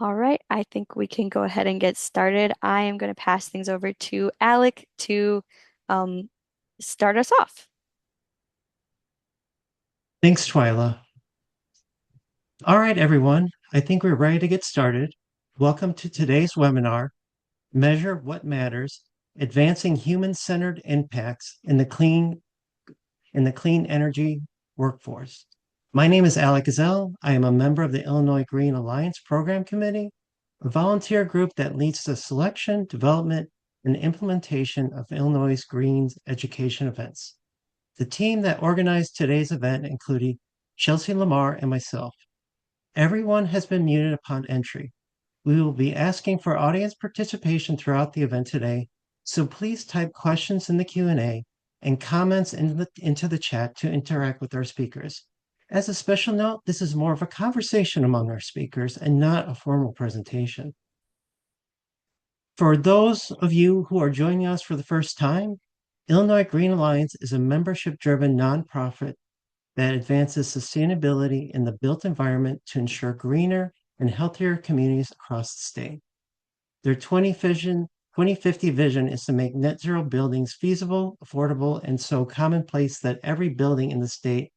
All right, I think we can go ahead and get started. I am going to pass things over to Alec to um, start us off. Thanks, Twyla. All right, everyone. I think we're ready to get started. Welcome to today's webinar, Measure What Matters, Advancing Human-Centered Impacts in the Clean Energy Workforce. My name is Alec Gazelle. I am a member of the Illinois Green Alliance Program Committee, a volunteer group that leads the selection, development, and implementation of Illinois' Green's education events. The team that organized today's event included Chelsea Lamar and myself. Everyone has been muted upon entry. We will be asking for audience participation throughout the event today, so please type questions in the Q&A and comments into the chat to interact with our speakers. As a special note, this is more of a conversation among our speakers and not a formal presentation. For those of you who are joining us for the first time, Illinois Green Alliance is a membership-driven nonprofit that advances sustainability in the built environment to ensure greener and healthier communities across the state. Their 2050 vision is to make net zero buildings feasible, affordable, and so commonplace that every building in the state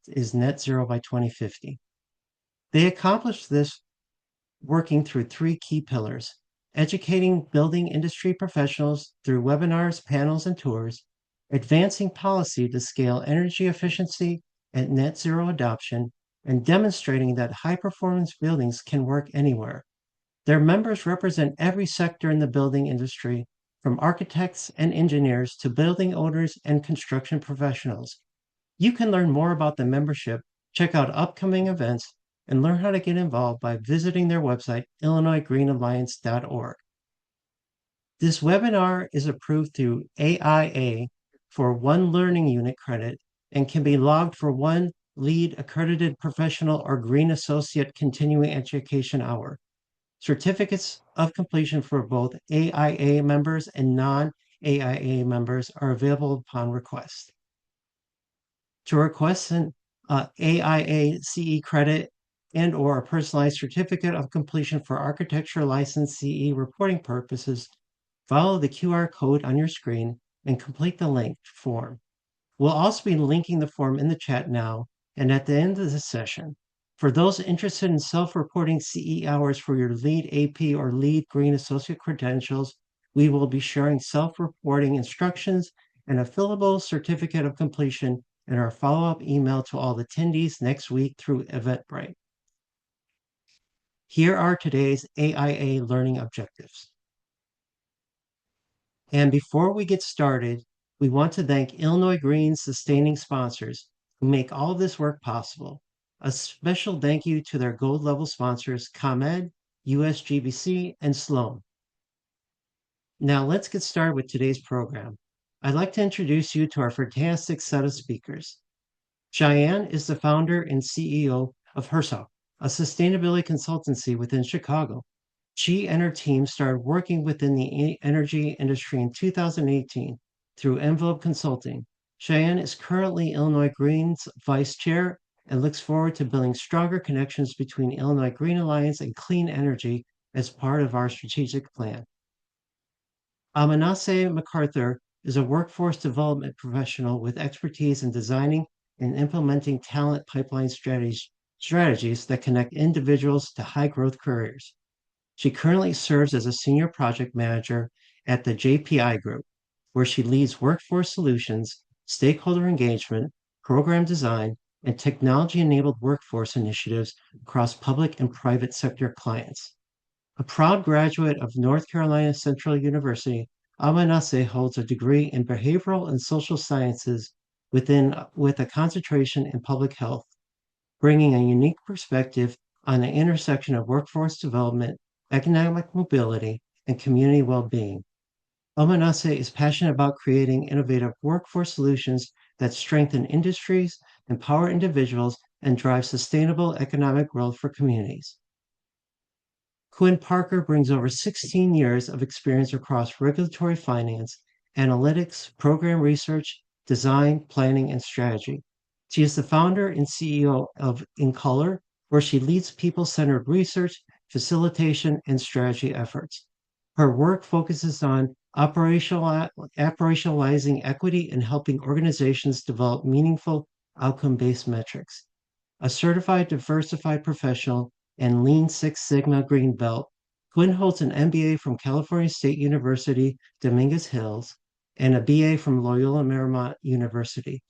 is net zero by 2050. They accomplish this working through three key pillars: educating building industry professionals through webinars, panels, and tours, advancing policy to scale energy efficiency and net zero adoption, and demonstrating that high performance buildings can work anywhere. Their members represent every sector in the building industry, from architects and engineers to building owners and construction professionals. You can learn more about the membership, check out upcoming events, and learn how to get involved by visiting their website, illinoisgreenalliance.org. This webinar is approved through AIA for one learning unit credit and can be logged for one LEED accredited professional or Green Associate continuing education hour. Certificates of completion for both AIA members and non-AIA members are available upon request. To request an AIA CE credit and/or a personalized certificate of completion for architecture license CE reporting purposes, follow the QR code on your screen and complete the linked form. We'll also be linking the form in the chat now and at the end of the session. For those interested in self-reporting CE hours for your LEED AP or LEED Green Associate credentials, we will be sharing self-reporting instructions and a fillable certificate of completion in our follow-up email to all attendees next week through Eventbrite. Here are today's AIA learning objectives. And before we get started, we want to thank Illinois Green's sustaining sponsors who make all of this work possible. A special thank you to their gold level sponsors, ComEd, USGBC, and Sloan. Now let's get started with today's program. I'd like to introduce you to our fantastic set of speakers. Cheyenne is the founder and CEO of Hersok, a sustainability consultancy within Chicago. She and her team started working within the energy industry in 2018 through Envelope Consulting. Cheyenne is currently Illinois Green's vice chair and looks forward to building stronger connections between Illinois Green Alliance and clean energy as part of our strategic plan. Amanase MacArthur is a workforce development professional with expertise in designing and implementing talent pipeline strategies that connect individuals to high growth careers. She currently serves as a senior project manager at the JPI Group, where she leads workforce solutions, stakeholder engagement, program design, and technology-enabled workforce initiatives across public and private sector clients. A proud graduate of North Carolina Central University, Amanase holds a degree in behavioral and social sciences with a concentration in public health, bringing a unique perspective on the intersection of workforce development, economic mobility, and community well-being. Amanase is passionate about creating innovative workforce solutions that strengthen industries, empower individuals, and drive sustainable economic growth for communities. Quinn Parker brings over 16 years of experience across regulatory finance, analytics, program research, design, planning, and strategy. She is the founder and CEO of In Color, where she leads people-centered research facilitation, and strategy efforts. Her work focuses on operationalizing equity and helping organizations develop meaningful outcome-based metrics. A certified diversified professional and Lean Six Sigma Green Belt, Quinn holds an MBA from California State University, Dominguez Hills, and a BA from Loyola Marymount University.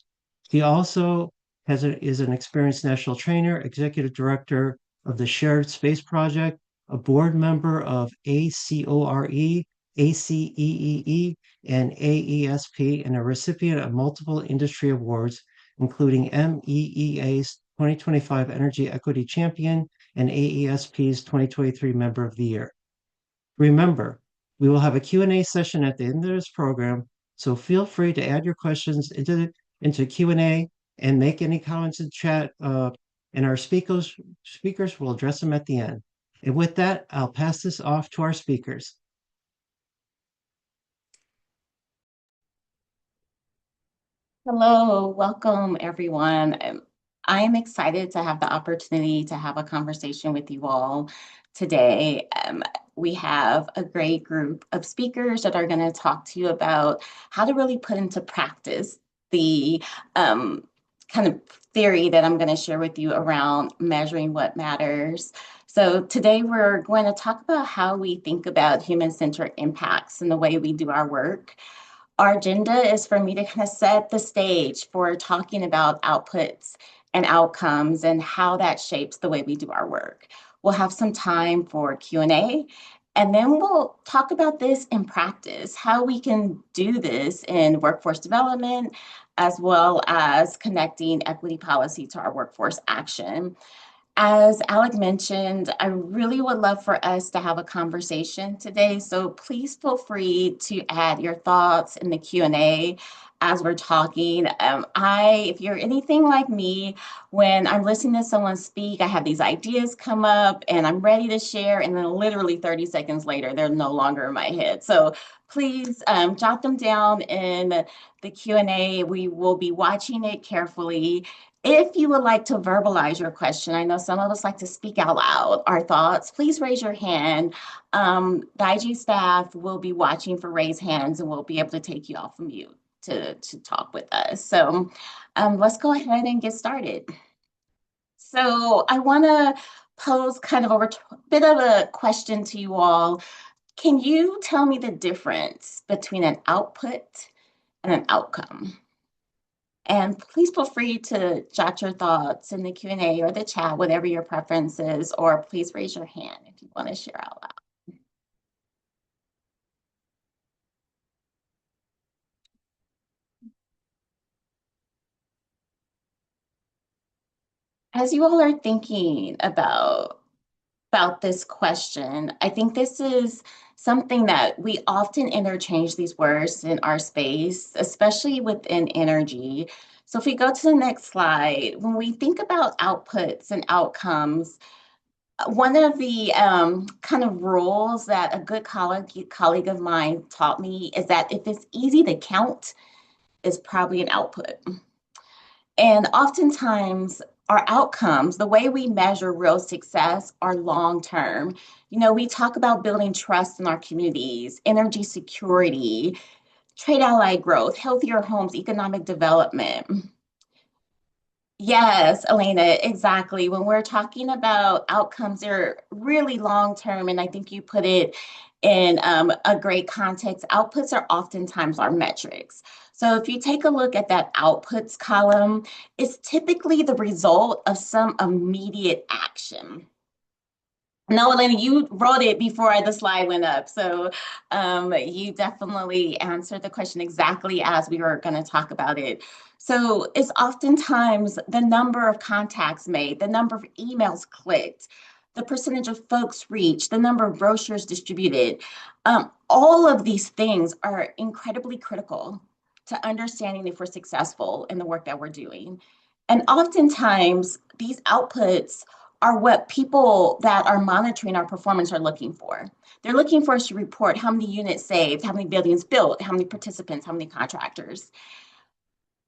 He also is an experienced national trainer, executive director of the Shared Space Project, a board member of ACORE, ACEEE, and AESP, and a recipient of multiple industry awards, including MEEA's 2025 Energy Equity Champion and AESP's 2023 Member of the Year. Remember, we will have a Q&A session at the end of this program, so feel free to add your questions into Q&A and make any comments in chat, and our speakers will address them at the end. And with that, I'll pass this off to our speakers. Hello, welcome everyone. I'm excited to have the opportunity to have a conversation with you all today. We have a great group of speakers that are going to talk to you about how to really put into practice the kind of theory that I'm going to share with you around measuring what matters. So today we're going to talk about how we think about human-centered impacts in the way we do our work. Our agenda is for me to kind of set the stage for talking about outputs and outcomes and how that shapes the way we do our work. We'll have some time for Q&A, and then we'll talk about this in practice, how we can do this in workforce development, as well as connecting equity policy to our workforce action. As Alec mentioned, I really would love for us to have a conversation today. So please feel free to add your thoughts in the Q&A as we're talking. If you're anything like me, when I'm listening to someone speak, I have these ideas come up and I'm ready to share. And then literally 30 seconds later, they're no longer in my head. So please jot them down in the Q&A. We will be watching it carefully. If you would like to verbalize your question, I know some of us like to speak out loud our thoughts, please raise your hand. The IG staff will be watching for raised hands and we'll be able to take you off of mute to talk with us. So let's go ahead and get started. So I want to pose kind of a bit of a question to you all. Can you tell me the difference between an output and an outcome? And please feel free to jot your thoughts in the Q&A or the chat, whatever your preference is, or please raise your hand if you want to share out loud. As you all are thinking about this question, I think this is something that we often interchange these words in our space, especially within energy. So if we go to the next slide, when we think about outputs and outcomes, one of the kind of rules that a good colleague of mine taught me is that if it's easy to count, it's probably an output. And oftentimes, our outcomes, the way we measure real success, are long term. You know, we talk about building trust in our communities, energy security, trade ally growth, healthier homes, economic development. Yes, Elena, exactly. When we're talking about outcomes, they're really long term, and I think you put it in a great context. Outputs are oftentimes our metrics. So if you take a look at that outputs column, it's typically the result of some immediate action. No, Elena, you wrote it before the slide went up. So you definitely answered the question exactly as we were going to talk about it. So it's oftentimes the number of contacts made, the number of emails clicked, the percentage of folks reached, the number of brochures distributed. All of these things are incredibly critical to understanding if we're successful in the work that we're doing. And oftentimes, these outputs are what people that are monitoring our performance are looking for. They're looking for us to report how many units saved, how many buildings built, how many participants, how many contractors.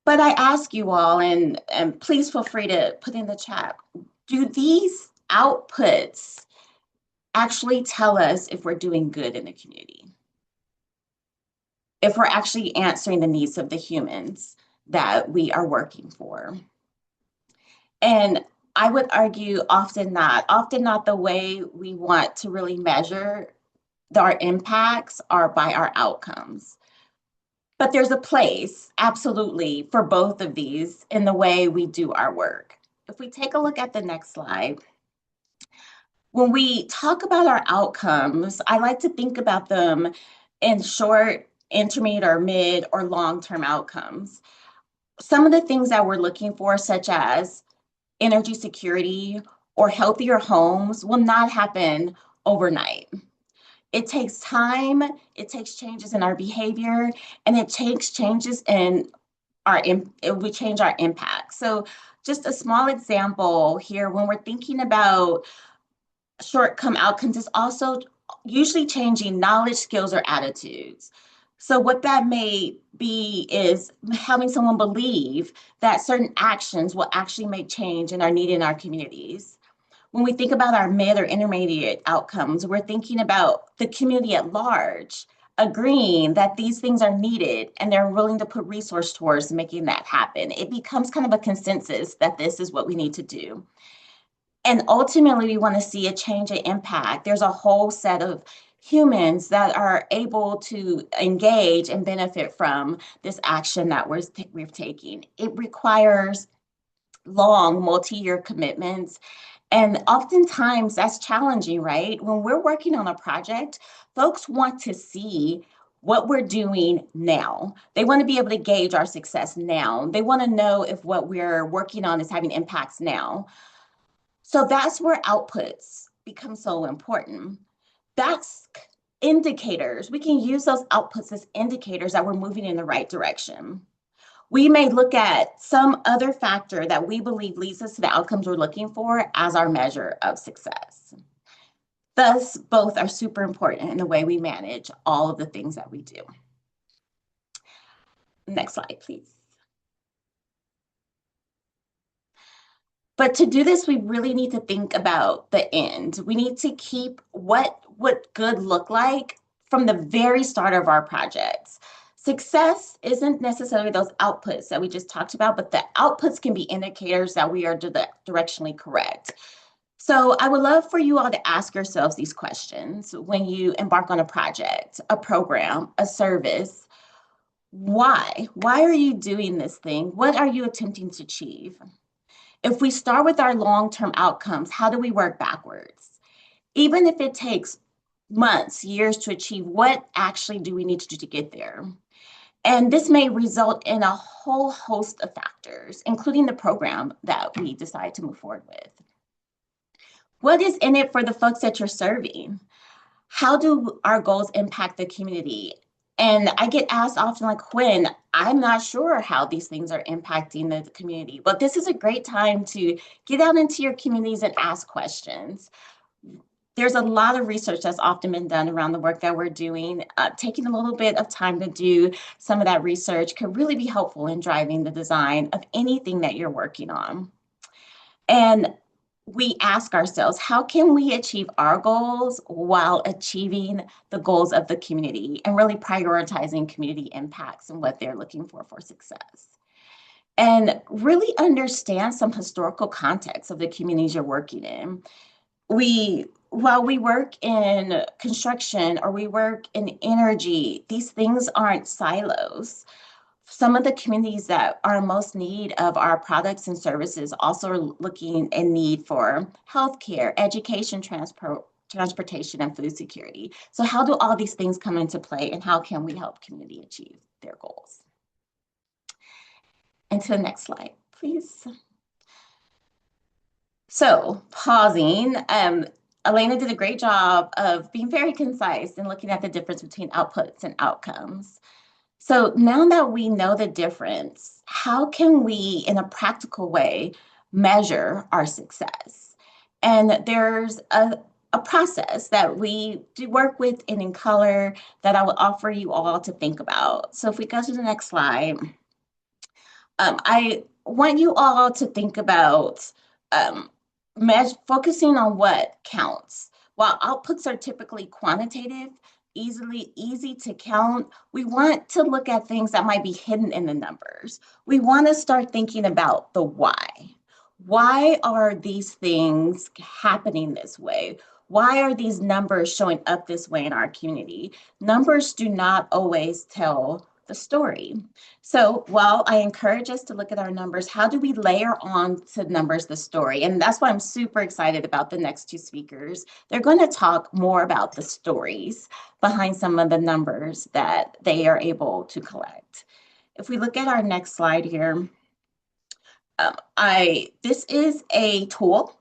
But I ask you all, and please feel free to put in the chat, do these outputs actually tell us if we're doing good in the community, if we're actually answering the needs of the humans that we are working for. And I would argue often not the way we want to really measure our impacts are by our outcomes. But there's a place, absolutely, for both of these in the way we do our work. If we take a look at the next slide, when we talk about our outcomes, I like to think about them in short, intermediate, or mid or long-term outcomes. Some of the things that we're looking for, such as energy security or healthier homes, will not happen overnight. It takes time, it takes changes in our behavior, and it takes changes in we change our impact. So just a small example here, when we're thinking about short-term outcomes, is also usually changing knowledge, skills, or attitudes. So what that may be is having someone believe that certain actions will actually make change and are needed in our communities. When we think about our mid or intermediate outcomes, we're thinking about the community at large, agreeing that these things are needed and they're willing to put resource towards making that happen. It becomes kind of a consensus that this is what we need to do. And ultimately, we want to see a change in impact. There's a whole set of humans that are able to engage and benefit from this action that we're taking. It requires long multi-year commitments. And oftentimes that's challenging, right? When we're working on a project, folks want to see what we're doing now. They want to be able to gauge our success now. They want to know if what we're working on is having impacts now. So that's where outputs become so important. That's indicators. We can use those outputs as indicators that we're moving in the right direction. We may look at some other factor that we believe leads us to the outcomes we're looking for as our measure of success. Thus, both are super important in the way we manage all of the things that we do. Next slide, please. But to do this, we really need to think about the end. We need to keep what good look like from the very start of our projects. Success isn't necessarily those outputs that we just talked about, but the outputs can be indicators that we are directionally correct. So I would love for you all to ask yourselves these questions when you embark on a project, a program, a service. Why? Why are you doing this thing? What are you attempting to achieve? If we start with our long-term outcomes, how do we work backwards? Even if it takes months, years to achieve, what actually do we need to do to get there? And this may result in a whole host of factors, including the program that we decide to move forward with. What is in it for the folks that you're serving? How do our goals impact the community? And I get asked often, like, Quinn, I'm not sure how these things are impacting the community. But this is a great time to get out into your communities and ask questions. There's a lot of research that's often been done around the work that we're doing. Taking a little bit of time to do some of that research can really be helpful in driving the design of anything that you're working on. And we ask ourselves, how can we achieve our goals while achieving the goals of the community and really prioritizing community impacts and what they're looking for success? And really understand some historical context of the communities you're working in. While we work in construction or we work in energy, these things aren't silos. Some of the communities that are most need of our products and services also are looking in need for healthcare, education, transportation, and food security. So how do all these things come into play, and how can we help community achieve their goals? And to the next slide, please. So pausing, Elena did a great job of being very concise and looking at the difference between outputs and outcomes. So now that we know the difference, how can we, in a practical way, measure our success? And there's a process that we do work with in color that I will offer you all to think about. So if we go to the next slide, I want you all to think about focusing on what counts. While outputs are typically quantitative, easy to count, we want to look at things that might be hidden in the numbers. We want to start thinking about the why. Why are these things happening this way? Why are these numbers showing up this way in our community? Numbers do not always tell the story. So while I encourage us to look at our numbers, how do we layer on to numbers the story? And that's why I'm super excited about the next two speakers. They're going to talk more about the stories behind some of the numbers that they are able to collect. If we look at our next slide here, this is a tool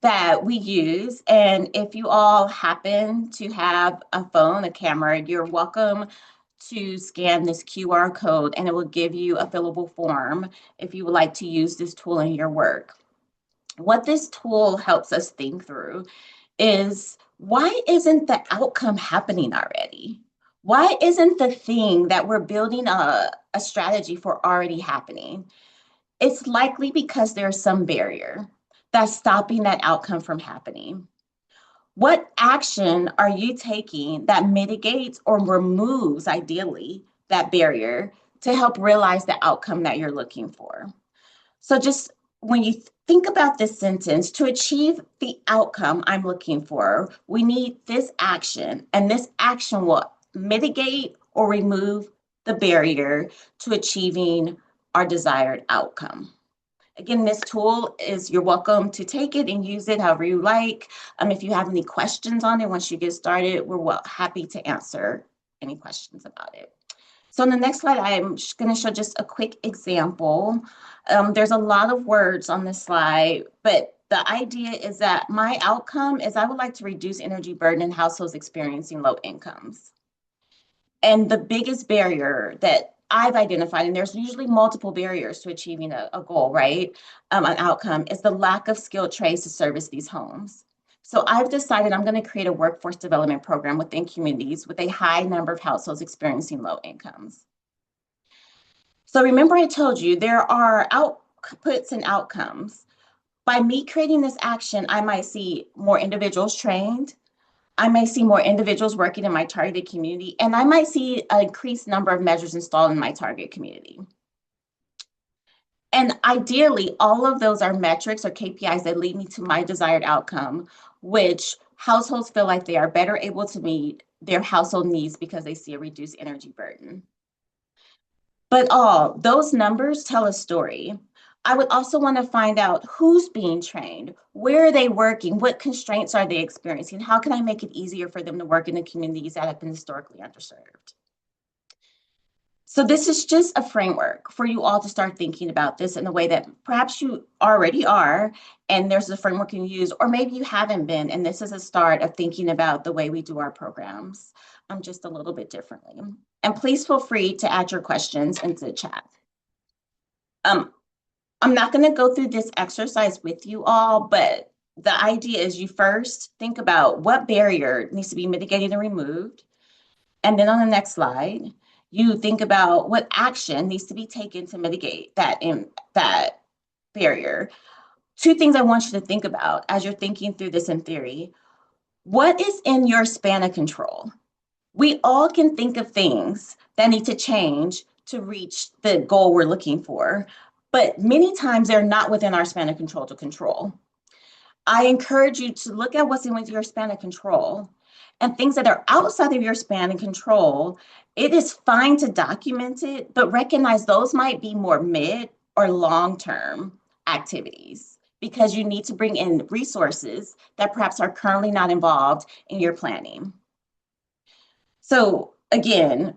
that we use. And if you all happen to have a phone, a camera, you're welcome to scan this QR code and it will give you a fillable form if you would like to use this tool in your work. What this tool helps us think through is, why isn't the outcome happening already? Why isn't the thing that we're building a strategy for already happening? It's likely because there's some barrier that's stopping that outcome from happening. What action are you taking that mitigates or removes, ideally, that barrier to help realize the outcome that you're looking for? So just when you think about this sentence, to achieve the outcome I'm looking for, we need this action, and this action will mitigate or remove the barrier to achieving our desired outcome. Again, this tool you're welcome to take it and use it however you like. If you have any questions on it, once you get started, we're happy to answer any questions about it. So on the next slide, I'm going to show just a quick example. There's a lot of words on this slide, but the idea is that my outcome is I would like to reduce energy burden in households experiencing low incomes. And the biggest barrier that I've identified, and there's usually multiple barriers to achieving a goal, right? An outcome is the lack of skilled trades to service these homes. So I've decided I'm going to create a workforce development program within communities with a high number of households experiencing low incomes. So remember I told you there are outputs and outcomes. By me creating this action, I might see more individuals trained, I may see more individuals working in my targeted community, and I might see an increased number of measures installed in my target community. And ideally, all of those are metrics or KPIs that lead me to my desired outcome, which households feel like they are better able to meet their household needs because they see a reduced energy burden. But all those numbers tell a story. I would also want to find out who's being trained, where are they working, what constraints are they experiencing, how can I make it easier for them to work in the communities that have been historically underserved. So this is just a framework for you all to start thinking about this in a way that perhaps you already are, and there's a framework you can use, or maybe you haven't been, and this is a start of thinking about the way we do our programs just a little bit differently. And please feel free to add your questions into the chat. I'm not going to go through this exercise with you all, but the idea is you first think about what barrier needs to be mitigated and removed. And then on the next slide, you think about what action needs to be taken to mitigate that barrier. Two things I want you to think about as you're thinking through this in theory. What is in your span of control? We all can think of things that need to change to reach the goal we're looking for, but many times they're not within our span of control to control. I encourage you to look at what's in your span of control, and things that are outside of your span of control. It is fine to document it, but recognize those might be more mid or long-term activities because you need to bring in resources that perhaps are currently not involved in your planning. So again,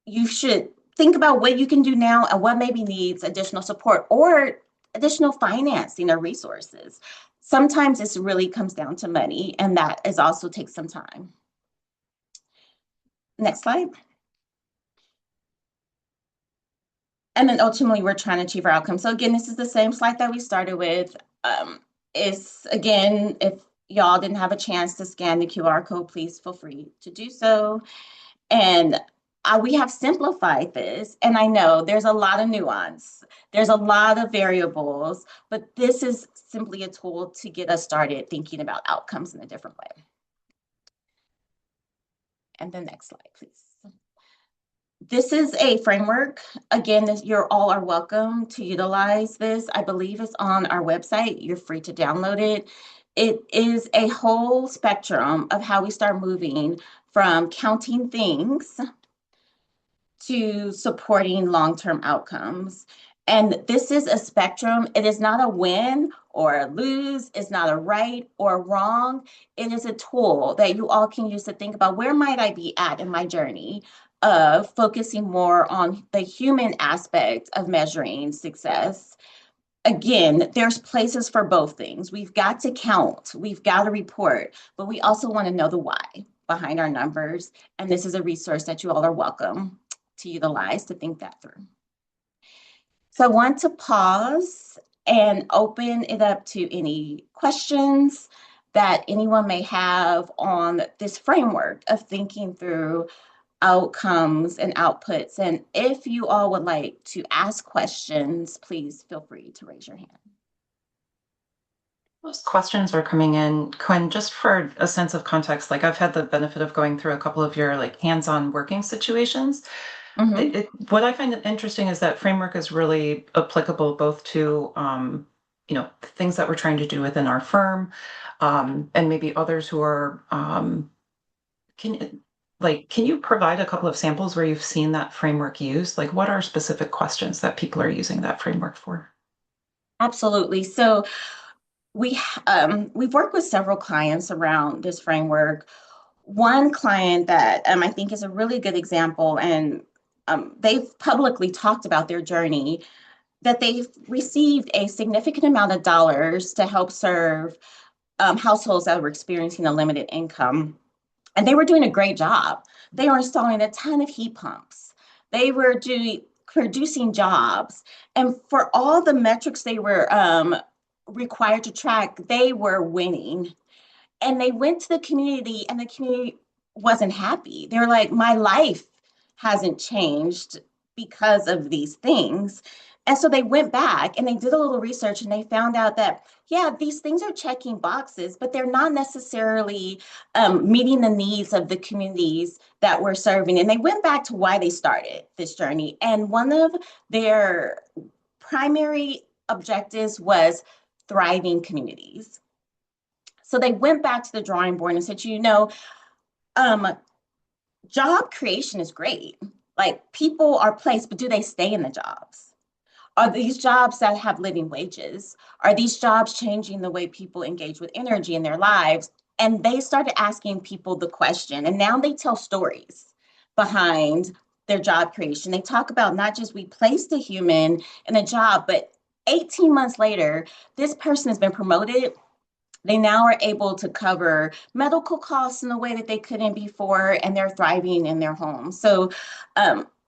you should think about what you can do now and what maybe needs additional support or additional financing or resources. Sometimes this really comes down to money, and that is also takes some time. Next slide. And then ultimately, we're trying to achieve our outcome. So again, this is the same slide that we started with. Again, if y'all didn't have a chance to scan the QR code, please feel free to do so. And we have simplified this, and I know there's a lot of nuance, there's a lot of variables, but this is simply a tool to get us started thinking about outcomes in a different way. And the next slide, please. This is a framework. Again, you're all are welcome to utilize this. I believe it's on our website. You're free to download it. It is a whole spectrum of how we start moving from counting things to supporting long-term outcomes. And this is a spectrum. It is not a win or a lose. It's not a right or wrong. It is a tool that you all can use to think about, where might I be at in my journey of focusing more on the human aspect of measuring success. Again, there's places for both things. We've got to count, we've got to report, but we also want to know the why behind our numbers. And this is a resource that you all are welcome to utilize to think that through. So I want to pause and open it up to any questions that anyone may have on this framework of thinking through outcomes and outputs. And if you all would like to ask questions, please feel free to raise your hand. Most questions are coming in, Quinn, just for a sense of context. Like, I've had the benefit of going through a couple of your like hands-on working situations. What I find interesting is that framework is really applicable both to things that we're trying to do within our firm, and maybe others who are can you provide a couple of samples where you've seen that framework used? Like, what are specific questions that people are using that framework for? Absolutely. So we've worked with several clients around this framework. One client that I think is a really good example, and they've publicly talked about their journey, that they've received a significant amount of dollars to help serve households that were experiencing a limited income. And they were doing a great job. They were installing a ton of heat pumps. They were producing jobs. And for all the metrics they were required to track, they were winning. And they went to the community, and the community wasn't happy. They were like, my life hasn't changed because of these things. And so they went back and they did a little research, and they found out that, yeah, these things are checking boxes, but they're not necessarily meeting the needs of the communities that we're serving. And they went back to why they started this journey. And one of their primary objectives was thriving communities. So they went back to the drawing board and said, job creation is great. Like, people are placed, but do they stay in the jobs? Are these jobs that have living wages? Are these jobs changing the way people engage with energy in their lives? And they started asking people the question, and now they tell stories behind their job creation. They talk about not just we placed a human in a job, but 18 months later, this person has been promoted. They now are able to cover medical costs in a way that they couldn't before, and they're thriving in their homes. So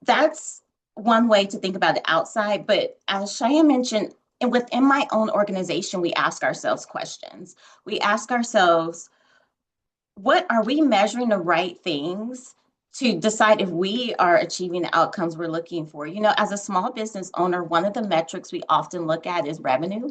that's one way to think about it outside. But as Cheyenne mentioned, and within my own organization, we ask ourselves questions. We ask ourselves, what are we measuring the right things to decide if we are achieving the outcomes we're looking for? As a small business owner, one of the metrics we often look at is revenue.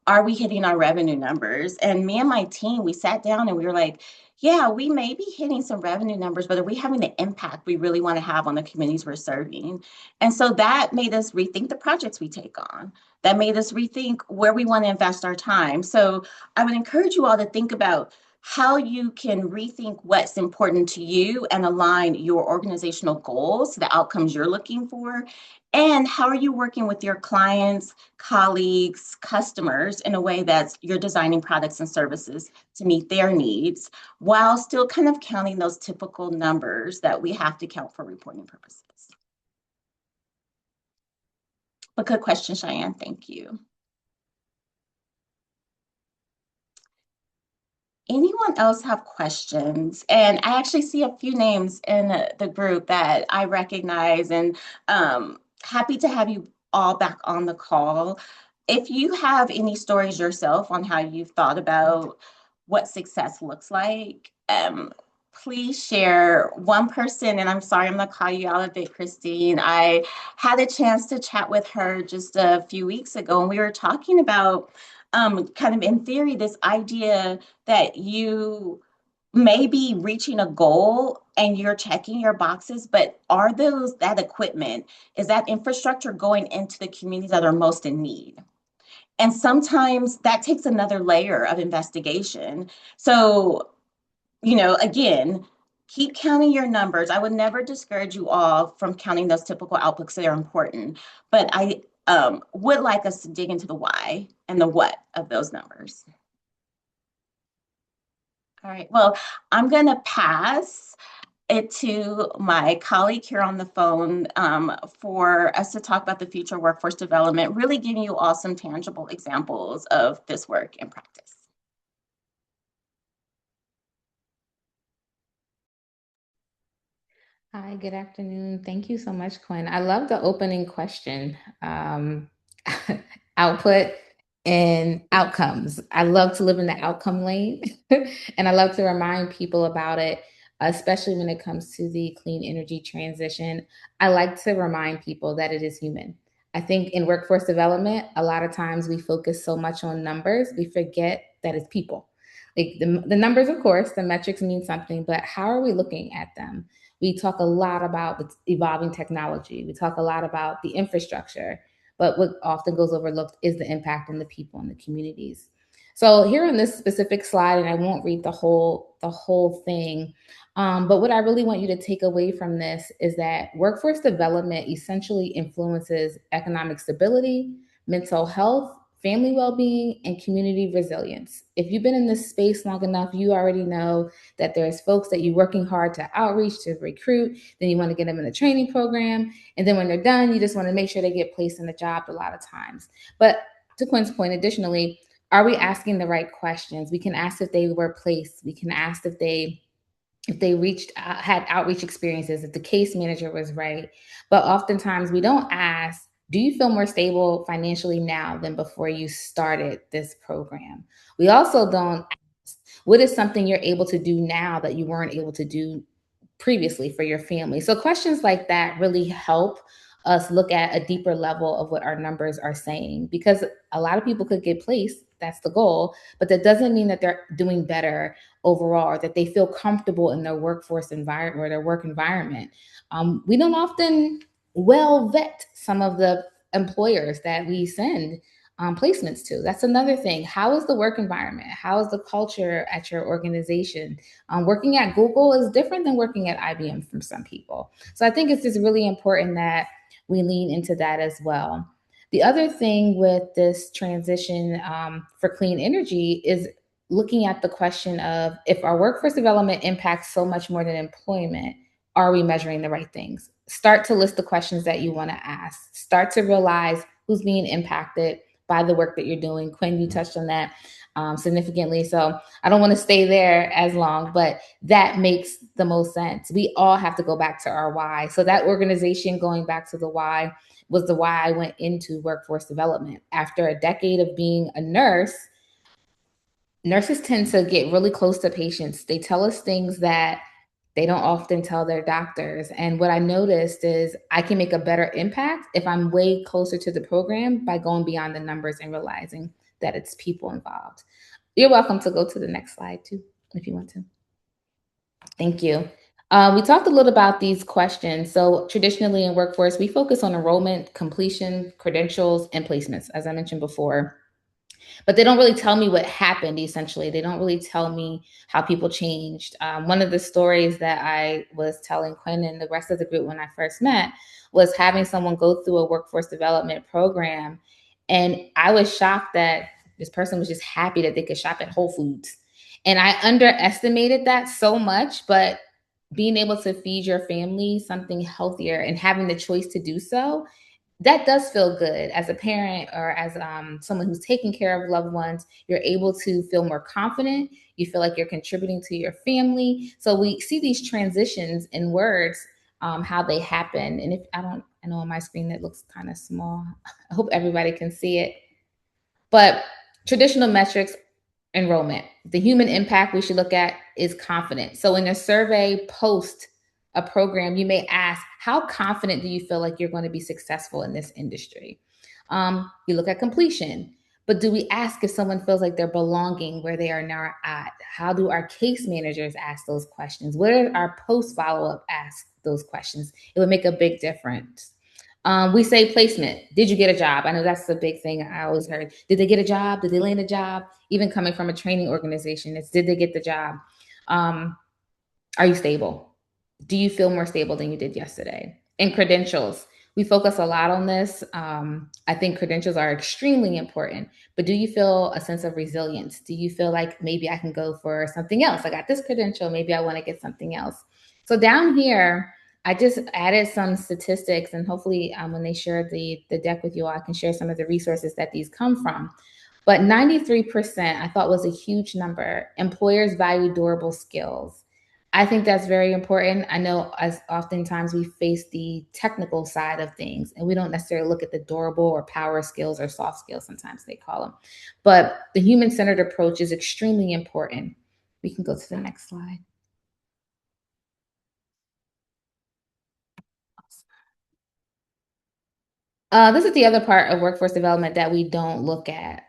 Are we hitting our revenue numbers? And me and my team, we sat down and we were like, yeah, we may be hitting some revenue numbers, but are we having the impact we really want to have on the communities we're serving? And so that made us rethink the projects we take on. That made us rethink where we want to invest our time. So I would encourage you all to think about how you can rethink what's important to you and align your organizational goals to the outcomes you're looking for. And how are you working with your clients, colleagues, customers in a way that you're designing products and services to meet their needs, while still kind of counting those typical numbers that we have to count for reporting purposes. But good question, Cheyenne. Thank you. Anyone else have questions? And I actually see a few names in the group that I recognize, and happy to have you all back on the call. If you have any stories yourself on how you've thought about what success looks like, please share one person, and I'm sorry, I'm gonna call you out a bit, Christine. I had a chance to chat with her just a few weeks ago, and we were talking about kind of in theory, this idea that you may be reaching a goal and you're checking your boxes, but are that equipment, is that infrastructure going into the communities that are most in need? And sometimes that takes another layer of investigation. So, again, keep counting your numbers. I would never discourage you all from counting those typical outputs. They are important, but I would like us to dig into the why and the what of those numbers. All right, well, I'm going to pass it to my colleague here on the phone for us to talk about the future workforce development, really giving you all some tangible examples of this work in practice. Hi, good afternoon. Thank you so much, Quinn. I love the opening question, output and outcomes. I love to live in the outcome lane, and I love to remind people about it, especially when it comes to the clean energy transition. I like to remind people that it is human. I think in workforce development, a lot of times we focus so much on numbers, we forget that it's people. Like the numbers, of course, the metrics mean something, but how are we looking at them? We talk a lot about the evolving technology. We talk a lot about the infrastructure, but what often goes overlooked is the impact on the people and the communities. So here on this specific slide, and I won't read the whole thing, but what I really want you to take away from this is that workforce development essentially influences economic stability, mental health, family well-being, and community resilience. If you've been in this space long enough, you already know that there's folks that you're working hard to outreach, to recruit, then you want to get them in a training program. And then when they're done, you just want to make sure they get placed in a job a lot of times. But to Quinn's point, additionally, are we asking the right questions? We can ask if they were placed. We can ask if they reached had outreach experiences, if the case manager was right. But oftentimes we don't ask, do you feel more stable financially now than before you started this program? We also don't ask, what is something you're able to do now that you weren't able to do previously for your family? So questions like that really help us look at a deeper level of what our numbers are saying, because a lot of people could get placed, that's the goal, but that doesn't mean that they're doing better overall, or that they feel comfortable in their workforce environment or their work environment. We don't often well vet some of the employers that we send placements to. That's another thing. How is the work environment? How is the culture at your organization? Working at Google is different than working at IBM from some people. So I think it's just really important that we lean into that as well. The other thing with this transition for clean energy is looking at the question of, if our workforce development impacts so much more than employment, are we measuring the right things? Start to list the questions that you want to ask. Start to realize who's being impacted by the work that you're doing. Quinn, you touched on that significantly. So I don't want to stay there as long, but that makes the most sense. We all have to go back to our why. So that organization, going back to the why, was the why I went into workforce development. After a decade of being a nurse, nurses tend to get really close to patients. They tell us things that they don't often tell their doctors. And what I noticed is I can make a better impact if I'm way closer to the program by going beyond the numbers and realizing that it's people involved. You're welcome to go to the next slide too, if you want to. Thank you. We talked a little about these questions. So traditionally in workforce, we focus on enrollment, completion, credentials, and placements, as I mentioned before. But they don't really tell me what happened, essentially. They don't really tell me how people changed. One of the stories that I was telling Quinn and the rest of the group when I first met was having someone go through a workforce development program. And I was shocked that this person was just happy that they could shop at Whole Foods. And I underestimated that so much, but being able to feed your family something healthier and having the choice to do so, that does feel good as a parent or as someone who's taking care of loved ones. You're able to feel more confident. You feel like you're contributing to your family. So we see these transitions in words, how they happen. And if I know on my screen it looks kind of small. I hope everybody can see it. But traditional metrics enrollment. The human impact we should look at is confidence. So in a survey post a program, you may ask, how confident do you feel like you're going to be successful in this industry? You look at completion, but do we ask if someone feels like they're belonging where they are now at? How do our case managers ask those questions? What are our post follow-up ask those questions? It would make a big difference. We say placement. Did you get a job? I know that's the big thing I always heard. Did they get a job? Did they land a job? Even coming from a training organization, it's did they get the job? Are you stable? Do you feel more stable than you did yesterday? And credentials. We focus a lot on this. I think credentials are extremely important, but do you feel a sense of resilience? Do you feel like maybe I can go for something else? I got this credential, maybe I want to get something else. So down here, I just added some statistics, and hopefully when they share the deck with you all, I can share some of the resources that these come from. But 93%, I thought was a huge number. Employers value durable skills. I think that's very important. I know as oftentimes we face the technical side of things and we don't necessarily look at the durable or power skills or soft skills, sometimes they call them. But the human-centered approach is extremely important. We can go to the next slide. This is the other part of workforce development that we don't look at.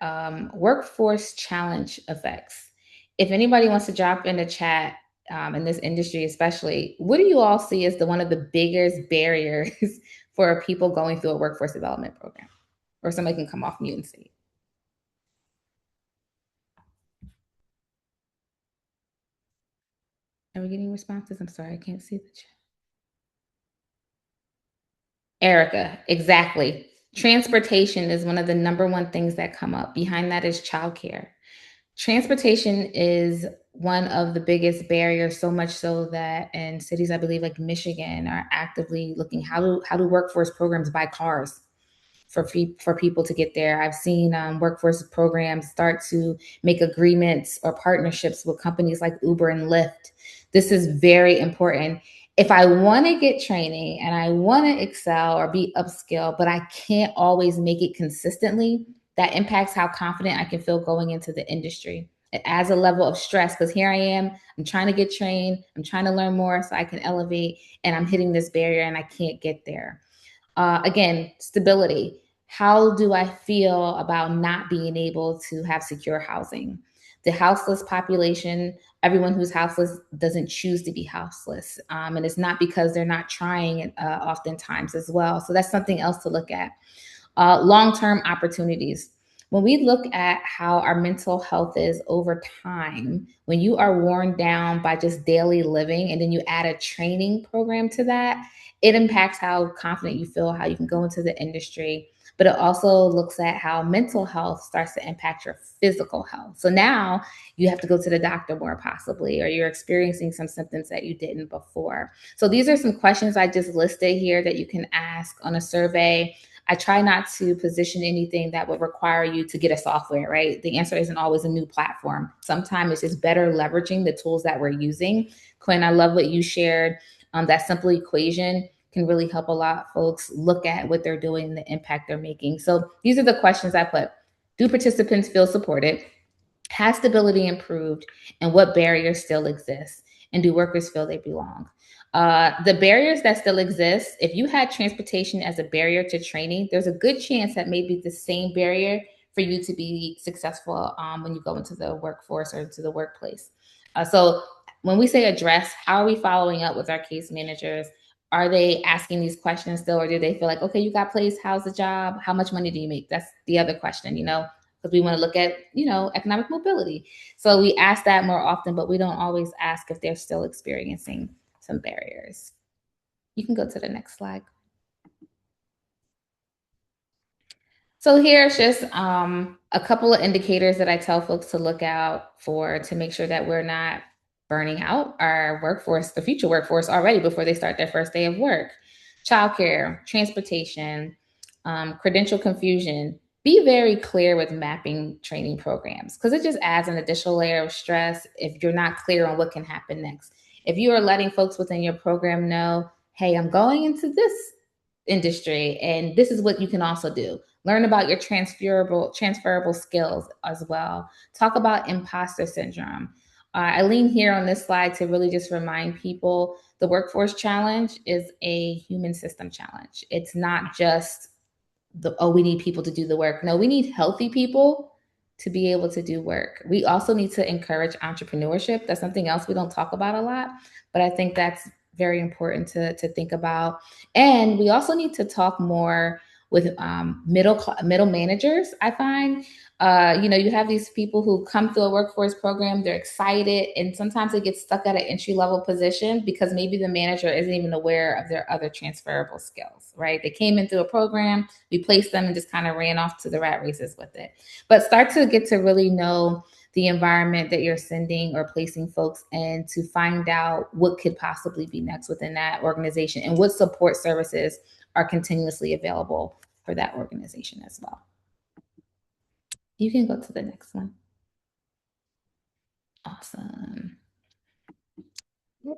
Workforce challenge effects. If anybody wants to drop in the chat, in this industry especially, what do you all see as one of the biggest barriers for people going through a workforce development program? Or somebody can come off mute and see. Are we getting responses? I'm sorry, I can't see the chat. Erica, exactly. Transportation is one of the #1 things that come up. Behind that is childcare. Transportation is one of the biggest barriers, so much so that in cities, I believe, like Michigan, are actively looking how do workforce programs buy cars for people to get there. I've seen workforce programs start to make agreements or partnerships with companies like Uber and Lyft. This is very important. If I want to get training and I want to excel or be upskill, but I can't always make it consistently, that impacts how confident I can feel going into the industry. It adds a level of stress because here I am, I'm trying to get trained, I'm trying to learn more so I can elevate, and I'm hitting this barrier and I can't get there. Again, stability. How do I feel about not being able to have secure housing? The houseless population, everyone who's houseless doesn't choose to be houseless. And it's not because they're not trying oftentimes as well. So that's something else to look at. Long-term opportunities. When we look at how our mental health is over time, when you are worn down by just daily living and then you add a training program to that, it impacts how confident you feel, how you can go into the industry. But it also looks at how mental health starts to impact your physical health. So now you have to go to the doctor more possibly, or you're experiencing some symptoms that you didn't before. So these are some questions I just listed here that you can ask on a survey. I try not to position anything that would require you to get a software, right? The answer isn't always a new platform. Sometimes it's just better leveraging the tools that we're using. Quinn, I love what you shared. That simple equation can really help a lot of folks look at what they're doing and the impact they're making. So these are the questions I put. Do participants feel supported? Has stability improved? And what barriers still exist? And do workers feel they belong? The barriers that still exist, if you had transportation as a barrier to training, there's a good chance that maybe the same barrier for you to be successful when you go into the workforce or into the workplace. So when we say address, how are we following up with our case managers? Are they asking these questions still, or do they feel like, okay, you got placed, how's the job? How much money do you make? That's the other question, because we want to look at, economic mobility. So we ask that more often, but we don't always ask if they're still experiencing some barriers. You can go to the next slide. So here's just a couple of indicators that I tell folks to look out for to make sure that we're not burning out our workforce, the future workforce, already before they start their first day of work. Childcare, transportation, credential confusion. Be very clear with mapping training programs because it just adds an additional layer of stress if you're not clear on what can happen next. If you are letting folks within your program know, hey, I'm going into this industry and this is what you can also do. Learn about your transferable skills as well. Talk about imposter syndrome. I lean here on this slide to really just remind people the workforce challenge is a human system challenge. It's not just we need people to do the work. No, we need healthy people to be able to do work. We also need to encourage entrepreneurship. That's something else we don't talk about a lot, but I think that's very important to think about. And we also need to talk more with middle managers. I find you have these people who come through a workforce program, they're excited, and sometimes they get stuck at an entry level position because maybe the manager isn't even aware of their other transferable skills, right? They came in through a program, we placed them and just kind of ran off to the rat races with it. But start to get to really know the environment that you're sending or placing folks in to find out what could possibly be next within that organization and what support services are continuously available for that organization as well. You can go to the next one. Awesome. I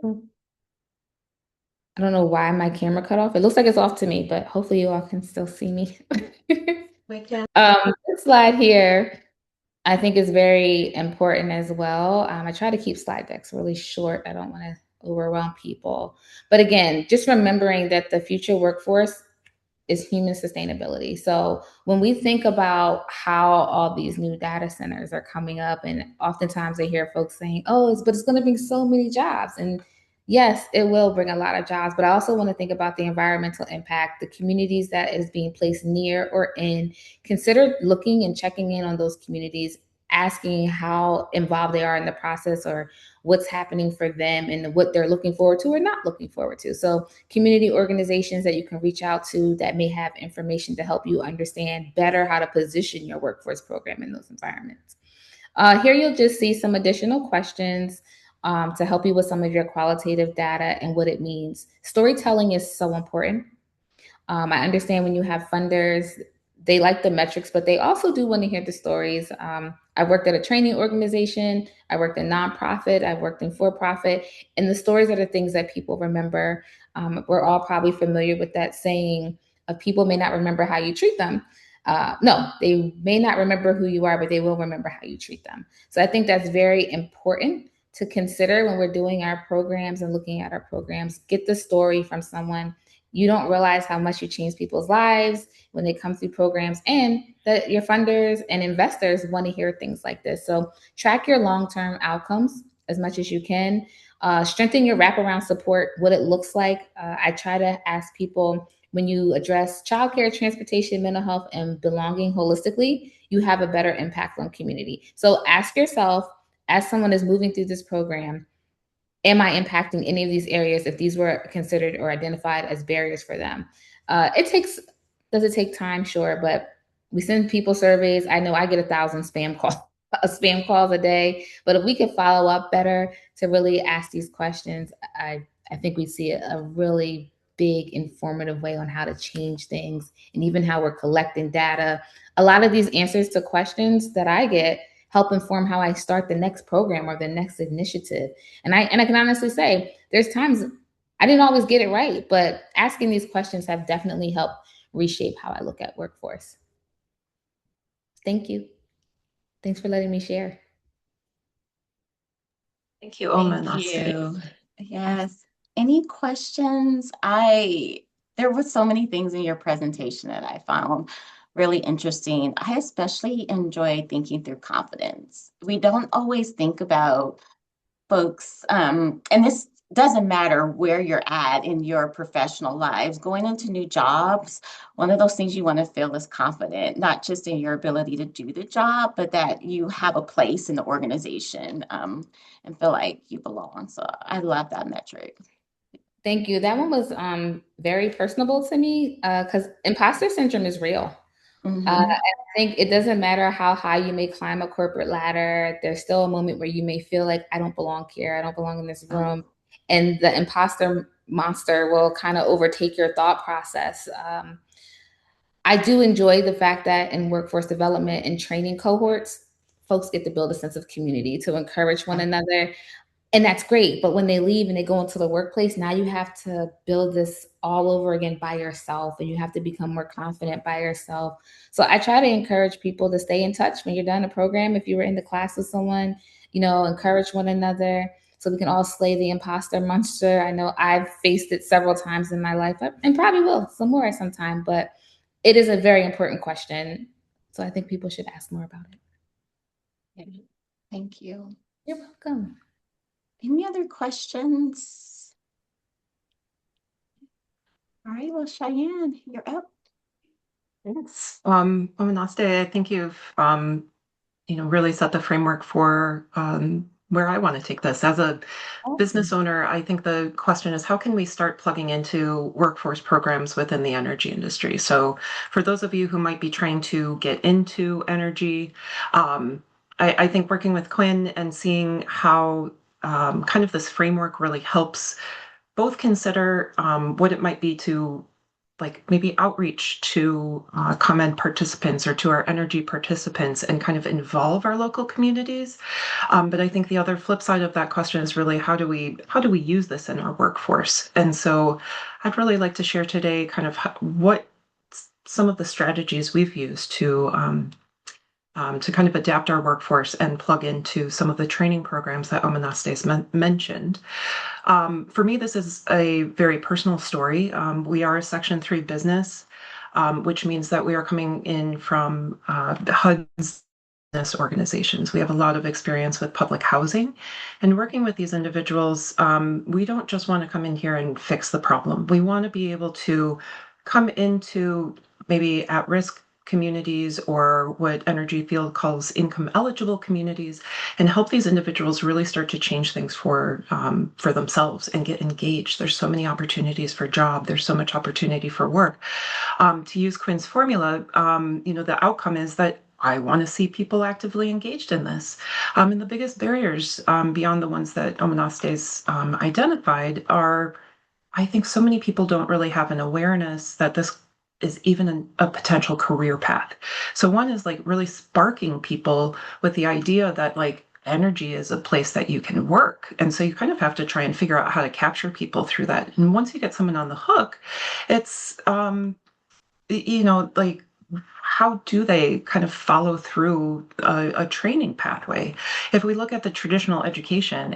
don't know why my camera cut off. It looks like it's off to me, but hopefully you all can still see me. This slide here, I think is very important as well. I try to keep slide decks really short. I don't want to overwhelm people. But again, just remembering that the future workforce is human sustainability. So when we think about how all these new data centers are coming up, and oftentimes I hear folks saying, but it's going to bring so many jobs. And yes, it will bring a lot of jobs, but I also want to think about the environmental impact, the communities that is being placed near or in. Consider looking and checking in on those communities, asking how involved they are in the process or what's happening for them and what they're looking forward to or not looking forward to. So community organizations that you can reach out to that may have information to help you understand better how to position your workforce program in those environments. Here you'll just see some additional questions to help you with some of your qualitative data and what it means. Storytelling is so important. I understand when you have funders, they like the metrics, but they also do want to hear the stories. I worked at a training organization. I worked in nonprofit. I worked in for-profit. And the stories are the things that people remember. We're all probably familiar with that saying of people may not remember how you treat them. No, they may not remember who you are, but they will remember how you treat them. So I think that's very important to consider when we're doing our programs and looking at our programs. Get the story from someone. You don't realize how much you change people's lives when they come through programs, and that your funders and investors want to hear things like this. So track your long-term outcomes as much as you can. Strengthen your wraparound support, what it looks like. I try to ask people, when you address childcare, transportation, mental health, and belonging holistically, you have a better impact on community. So ask yourself, as someone is moving through this program, am I impacting any of these areas if these were considered or identified as barriers for them? Does it take time? Sure, but we send people surveys. I know I get 1,000 spam calls a day, but if we could follow up better to really ask these questions, I think we see a really big informative way on how to change things and even how we're collecting data. A lot of these answers to questions that I get help inform how I start the next program or the next initiative. And I can honestly say there's times I didn't always get it right, but asking these questions have definitely helped reshape how I look at workforce. Thank you. Thanks for letting me share. Thank you, Thank you. Yes. Any questions? There were so many things in your presentation that I found really interesting. I especially enjoyed thinking through confidence. We don't always think about folks, and this doesn't matter where you're at in your professional lives, going into new jobs, one of those things you want to feel is confident, not just in your ability to do the job, but that you have a place in the organization, and feel like you belong. So I love that metric. Thank you. That one was very personable to me because imposter syndrome is real. I think it doesn't matter how high you may climb a corporate ladder. There's still a moment where you may feel like, I don't belong here. I don't belong in this room. And the imposter monster will kind of overtake your thought process. I do enjoy the fact that in workforce development and training cohorts, folks get to build a sense of community to encourage one another. And that's great. But when they leave and they go into the workplace, now you have to build this all over again by yourself, and you have to become more confident by yourself. So I try to encourage people to stay in touch when you're done a program. If you were in the class with someone, encourage one another so we can all slay the imposter monster. I know I've faced it several times in my life and probably will some more at some time, but it is a very important question. So I think people should ask more about it. Yeah. Thank you. You're welcome. Any other questions? All right, well, Cheyenne, you're up. Thanks. Omenaste, I think you've really set the framework for where I want to take this. As a business owner, I think the question is, how can we start plugging into workforce programs within the energy industry? So for those of you who might be trying to get into energy, I think working with Quinn and seeing how kind of this framework really helps both consider what it might be to like maybe outreach to ComEd participants or to our energy participants and kind of involve our local communities. But I think the other flip side of that question is really how do we use this in our workforce? And so I'd really like to share today kind of what some of the strategies we've used to kind of adapt our workforce and plug into some of the training programs that Omenaste's mentioned. For me, this is a very personal story. We are a Section 3 business, which means that we are coming in from HUD's business organizations. We have a lot of experience with public housing, and working with these individuals, we don't just want to come in here and fix the problem. We want to be able to come into maybe at-risk communities or what Energy Field calls income eligible communities and help these individuals really start to change things for themselves and get engaged. There's so many opportunities for job. There's so much opportunity for work. To use Quinn's formula, the outcome is that I want to see people actively engaged in this. And the biggest barriers beyond the ones that Omenaste's identified are, I think so many people don't really have an awareness that this is even a potential career path. So one is like really sparking people with the idea that like energy is a place that you can work. And so you kind of have to try and figure out how to capture people through that. And once you get someone on the hook, it's, like, how do they kind of follow through a training pathway? If we look at the traditional education,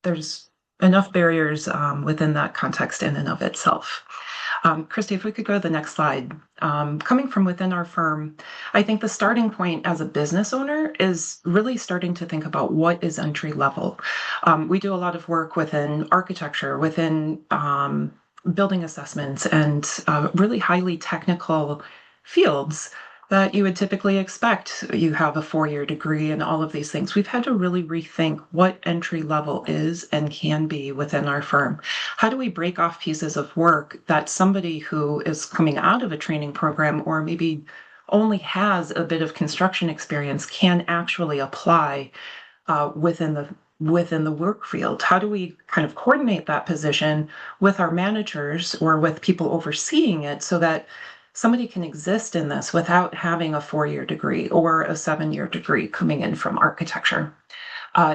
there's enough barriers within that context in and of itself. Christy, if we could go to the next slide. Coming from within our firm, I think the starting point as a business owner is really starting to think about what is entry level. We do a lot of work within architecture, within building assessments, and really highly technical fields that you would typically expect. You have a 4-year degree and all of these things. We've had to really rethink what entry level is and can be within our firm. How do we break off pieces of work that somebody who is coming out of a training program or maybe only has a bit of construction experience can actually apply within the work field? How do we kind of coordinate that position with our managers or with people overseeing it so that somebody can exist in this without having a 4-year degree or a 7-year degree coming in from architecture?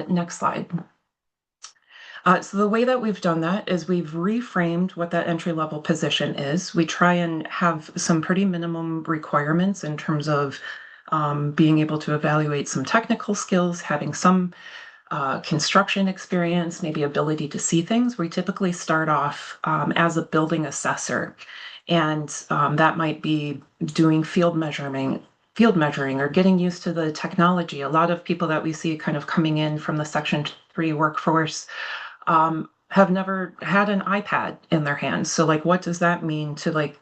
Next slide. So the way that we've done that is we've reframed what that entry-level position is. We try and have some pretty minimum requirements in terms of being able to evaluate some technical skills, having some construction experience, maybe ability to see things. We typically start off as a building assessor, and that might be doing field measuring or getting used to the technology. A lot of people that we see kind of coming in from the Section 3 workforce have never had an iPad in their hands. So like, what does that mean to like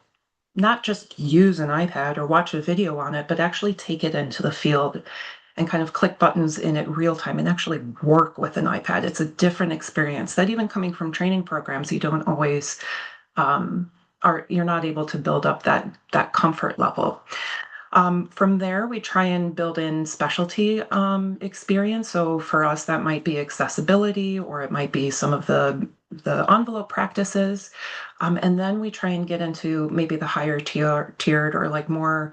not just use an iPad or watch a video on it, but actually take it into the field and kind of click buttons in it real time and actually work with an iPad? It's a different experience that even coming from training programs, you don't always you're not able to build up that comfort level. From there, we try and build in specialty experience. So for us, that might be accessibility, or it might be some of the envelope practices. And then we try and get into maybe the higher tiered or like more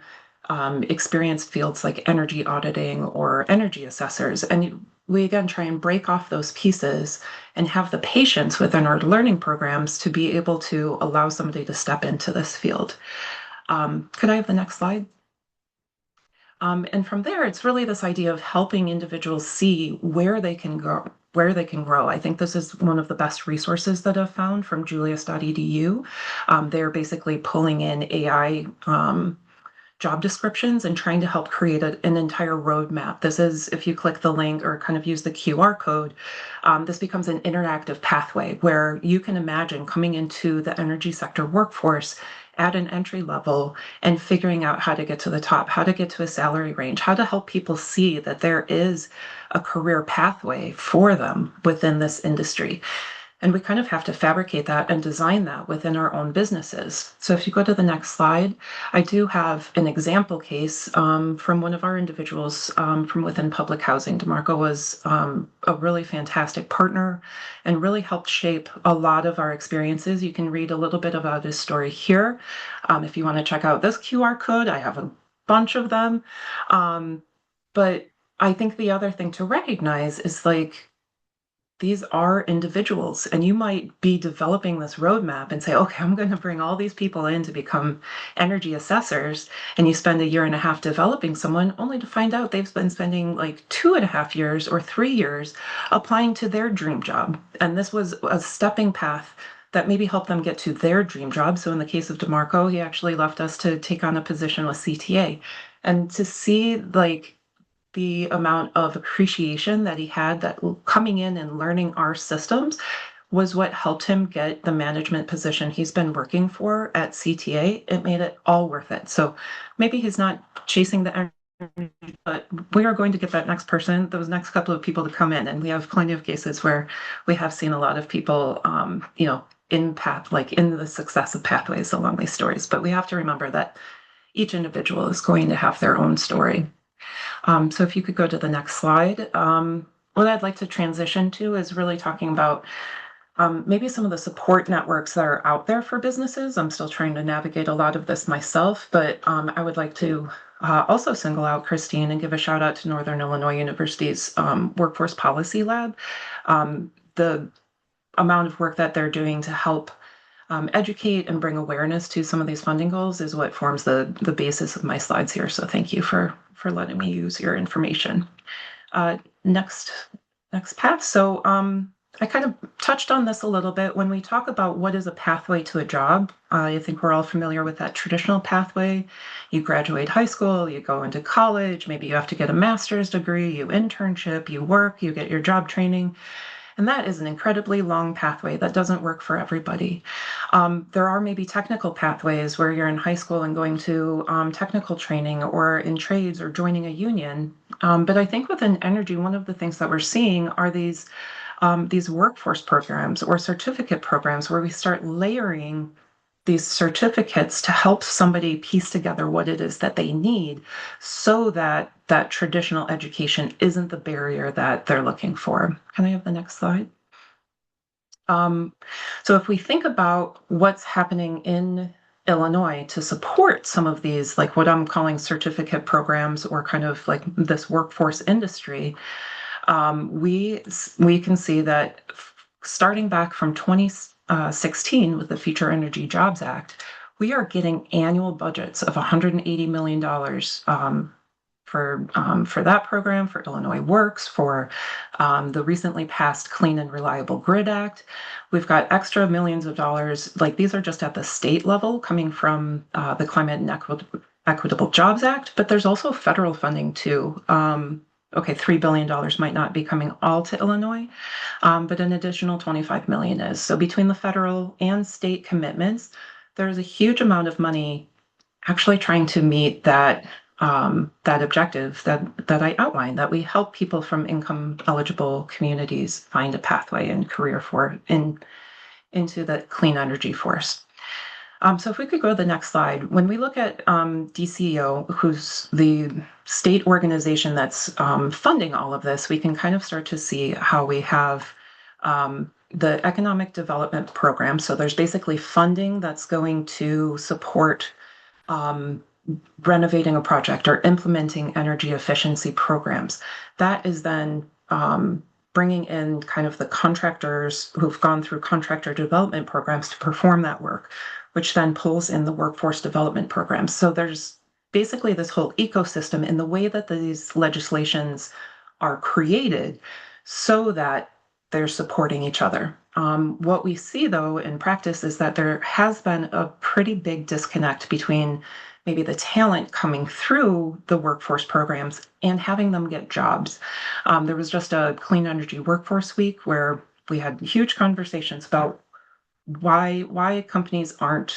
experienced fields like energy auditing or energy assessors. And we again try and break off those pieces and have the patience within our learning programs to be able to allow somebody to step into this field. Could I have the next slide? And from there, it's really this idea of helping individuals see where they can go, where they can grow. I think this is one of the best resources that I've found from julius.edu. They're basically pulling in AI job descriptions and trying to help create an entire roadmap. This is, if you click the link or kind of use the QR code, this becomes an interactive pathway where you can imagine coming into the energy sector workforce at an entry level and figuring out how to get to the top, how to get to a salary range, how to help people see that there is a career pathway for them within this industry. And we kind of have to fabricate that and design that within our own businesses. So if you go to the next slide, I do have an example case from one of our individuals from within public housing. DeMarco was a really fantastic partner and really helped shape a lot of our experiences. You can read a little bit about his story here. If you want to check out this QR code, I have a bunch of them. But I think the other thing to recognize is like, these are individuals, and you might be developing this roadmap and say, okay, I'm going to bring all these people in to become energy assessors. And you spend a year and a half developing someone only to find out they've been spending like 2.5 years or 3 years applying to their dream job. And this was a stepping path that maybe helped them get to their dream job. So in the case of DeMarco, he actually left us to take on a position with CTA. And to see like the amount of appreciation that he had that coming in and learning our systems was what helped him get the management position he's been working for at CTA. It made it all worth it. So maybe he's not chasing the energy, but we are going to get that next person, those next couple of people to come in. And we have plenty of cases where we have seen a lot of people, in the success of pathways along these stories. But we have to remember that each individual is going to have their own story. So if you could go to the next slide. What I'd like to transition to is really talking about maybe some of the support networks that are out there for businesses. I'm still trying to navigate a lot of this myself, but I would like to also single out Christine and give a shout out to Northern Illinois University's Workforce Policy Lab. The amount of work that they're doing to help educate and bring awareness to some of these funding goals is what forms the basis of my slides here. So thank you for letting me use your information. Next path. So I kind of touched on this a little bit. When we talk about what is a pathway to a job, I think we're all familiar with that traditional pathway. You graduate high school, you go into college, maybe you have to get a master's degree, you internship, you work, you get your job training. And that is an incredibly long pathway that doesn't work for everybody. There are maybe technical pathways where you're in high school and going to technical training or in trades or joining a union. But I think within energy, one of the things that we're seeing are these workforce programs or certificate programs where we start layering these certificates to help somebody piece together what it is that they need so that that traditional education isn't the barrier that they're looking for. Can I have the next slide? So if we think about what's happening in Illinois to support some of these, like what I'm calling certificate programs or kind of like this workforce industry, we can see that starting back from 2016 with the Future Energy Jobs Act, we are getting annual budgets of $180 million for that program, for Illinois Works, for the recently passed Clean and Reliable Grid Act. We've got extra millions of dollars, like these are just at the state level coming from the Climate and Equitable Jobs Act, but there's also federal funding too. Okay, $3 billion might not be coming all to Illinois, but an additional 25 million is. So between the federal and state commitments, there's a huge amount of money actually trying to meet that that objective that I outlined, that we help people from income eligible communities find a pathway and career into the clean energy force. So if we could go to the next slide, when we look at DCEO, who's the state organization that's funding all of this, we can kind of start to see how we have the economic development program. So there's basically funding that's going to support renovating a project or implementing energy efficiency programs. That is then bringing in kind of the contractors who've gone through contractor development programs to perform that work, which then pulls in the workforce development programs. So there's basically this whole ecosystem in the way that these legislations are created so that they're supporting each other. What we see, though, in practice is that there has been a pretty big disconnect between maybe the talent coming through the workforce programs and having them get jobs. There was just a Clean Energy Workforce Week where we had huge conversations about why companies aren't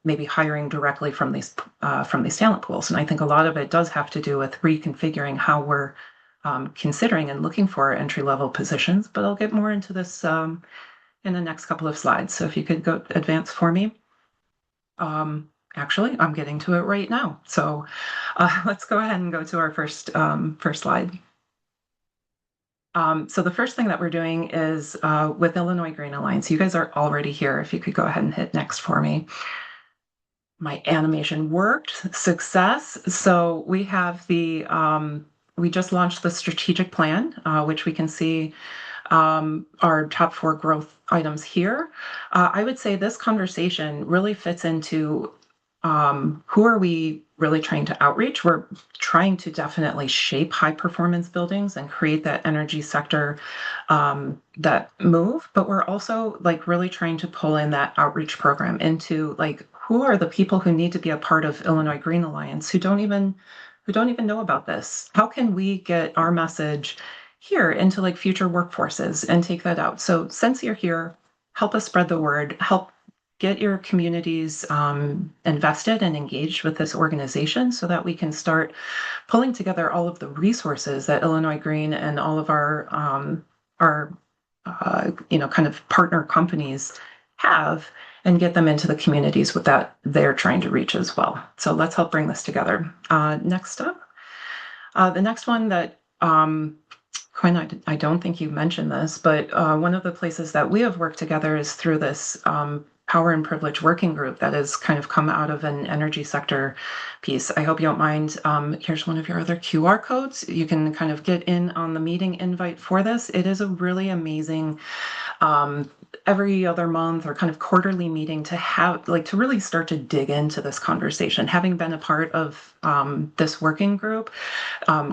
maybe hiring directly from these talent pools. And I think a lot of it does have to do with reconfiguring how we're considering and looking for entry-level positions. But I'll get more into this in the next couple of slides. So if you could go advance for me. Actually, I'm getting to it right now. So let's go ahead and go to our first slide. So the first thing that we're doing is with Illinois Green Alliance. You guys are already here. If you could go ahead and hit next for me. My animation worked. Success. So we have we just launched the strategic plan, which we can see our top 4 growth items here. I would say this conversation really fits into who are we really trying to outreach? We're trying to definitely shape high performance buildings and create that energy sector that move, but we're also like really trying to pull in that outreach program into like who are the people who need to be a part of Illinois Green Alliance who don't even know about this? How can we get our message here into like future workforces and take that out? So since you're here, help us spread the word, help get your communities invested and engaged with this organization so that we can start pulling together all of the resources that Illinois Green and all of our kind of partner companies have and get them into the communities with that they're trying to reach as well. So let's help bring this together. Next up, the next one that Quinn, I don't think you mentioned this, but one of the places that we have worked together is through this power and privilege working group that has kind of come out of an energy sector piece. I hope you don't mind. Here's one of your other QR codes. You can kind of get in on the meeting invite for this. It is a really amazing every other month or kind of quarterly meeting to have like to really start to dig into this conversation. Having been a part of this working group,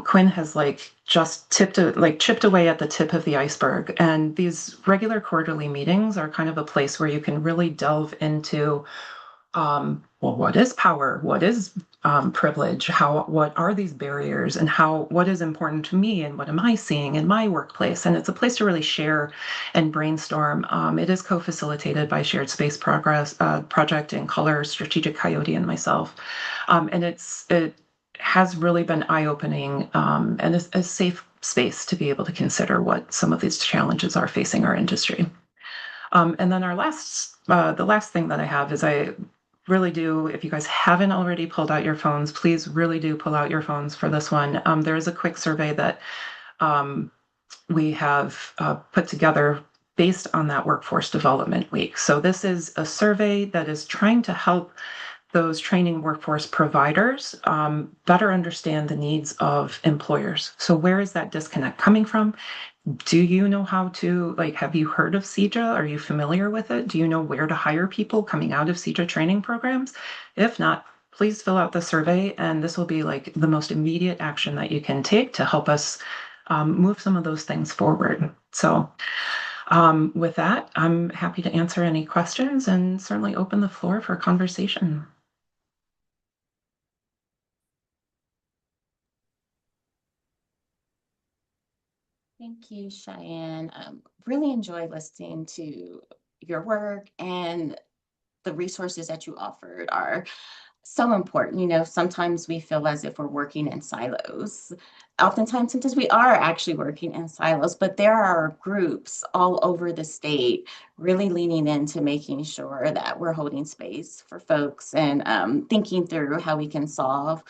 Quinn has like just chipped away at the tip of the iceberg. And these regular quarterly meetings are kind of a place where you can really delve into well, what is power? What is privilege? What are these barriers, and what is important to me, and what am I seeing in my workplace? And it's a place to really share and brainstorm. It is co-facilitated by Shared Space Progress Project in Color, Strategic Coyote, and myself, and it has really been eye-opening and a safe space to be able to consider what some of these challenges are facing our industry. And then the last thing that I have is I really do, if you guys haven't already pulled out your phones, please really do pull out your phones for this one. There is a quick survey that we have put together based on that Workforce Development Week. So this is a survey that is trying to help those training workforce providers better understand the needs of employers. So where is that disconnect coming from? Do you know how to, have you heard of CEJA? Are you familiar with it? Do you know where to hire people coming out of CEJA training programs? If not, please fill out the survey, and this will be like the most immediate action that you can take to help us move some of those things forward. So with that, I'm happy to answer any questions and certainly open the floor for conversation. Thank you, Cheyenne. Really enjoyed listening to your work, and the resources that you offered are so important. You know, sometimes we feel as if we're working in silos. Oftentimes, sometimes we are actually working in silos, but there are groups all over the state really leaning into making sure that we're holding space for folks and thinking through how we can solve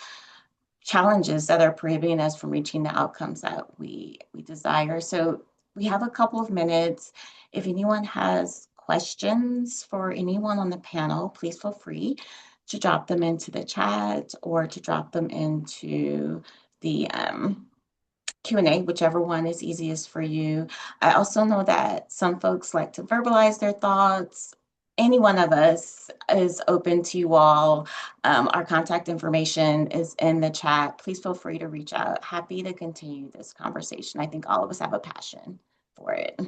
challenges that are prohibiting us from reaching the outcomes that we desire. So we have a couple of minutes. If anyone has questions for anyone on the panel, please feel free to drop them into the chat or to drop them into the Q&A, whichever one is easiest for you. I also know that some folks like to verbalize their thoughts. Any one of us is open to you all. Our contact information is in the chat. Please feel free to reach out. Happy to continue this conversation. I think all of us have a passion for it.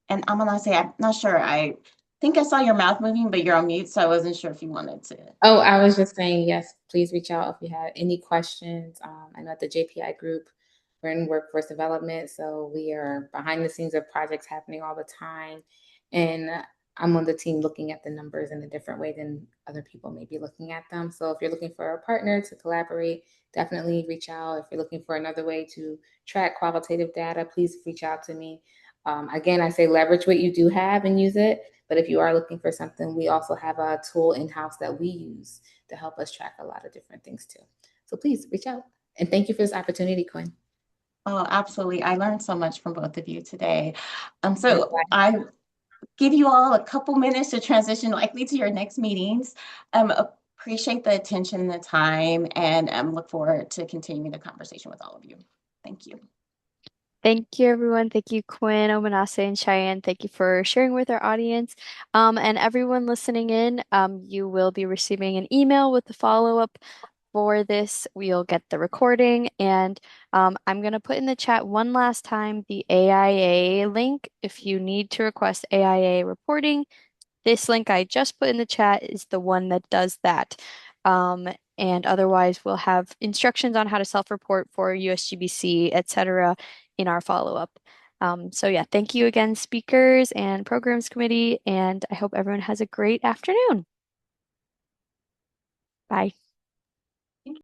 And I'm gonna say, I'm not sure. I think I saw your mouth moving, but you're on mute, so I wasn't sure if you wanted to. Oh, I was just saying, yes, please reach out if you have any questions. I know at the JPI group, we're in workforce development, so we are behind the scenes of projects happening all the time. And I'm on the team looking at the numbers in a different way than other people may be looking at them. So if you're looking for a partner to collaborate, definitely reach out. If you're looking for another way to track qualitative data, please reach out to me. Again, I say leverage what you do have and use it. But if you are looking for something, we also have a tool in-house that we use to help us track a lot of different things too. So please reach out. And thank you for this opportunity, Quinn. Oh, absolutely. I learned so much from both of you today. So I give you all a couple minutes to transition likely to your next meetings. Appreciate the attention and the time, and look forward to continuing the conversation with all of you. Thank you. Thank you, everyone. Thank you, Quinn, Omanase, and Cheyenne. Thank you for sharing with our audience. And everyone listening in, you will be receiving an email with the follow-up for this. We'll get the recording, and I'm going to put in the chat one last time the AIA link. If you need to request AIA reporting, this link I just put in the chat is the one that does that. And otherwise, we'll have instructions on how to self-report for USGBC, etc., in our follow-up. So yeah, thank you again, speakers and programs committee, and I hope everyone has a great afternoon. Bye.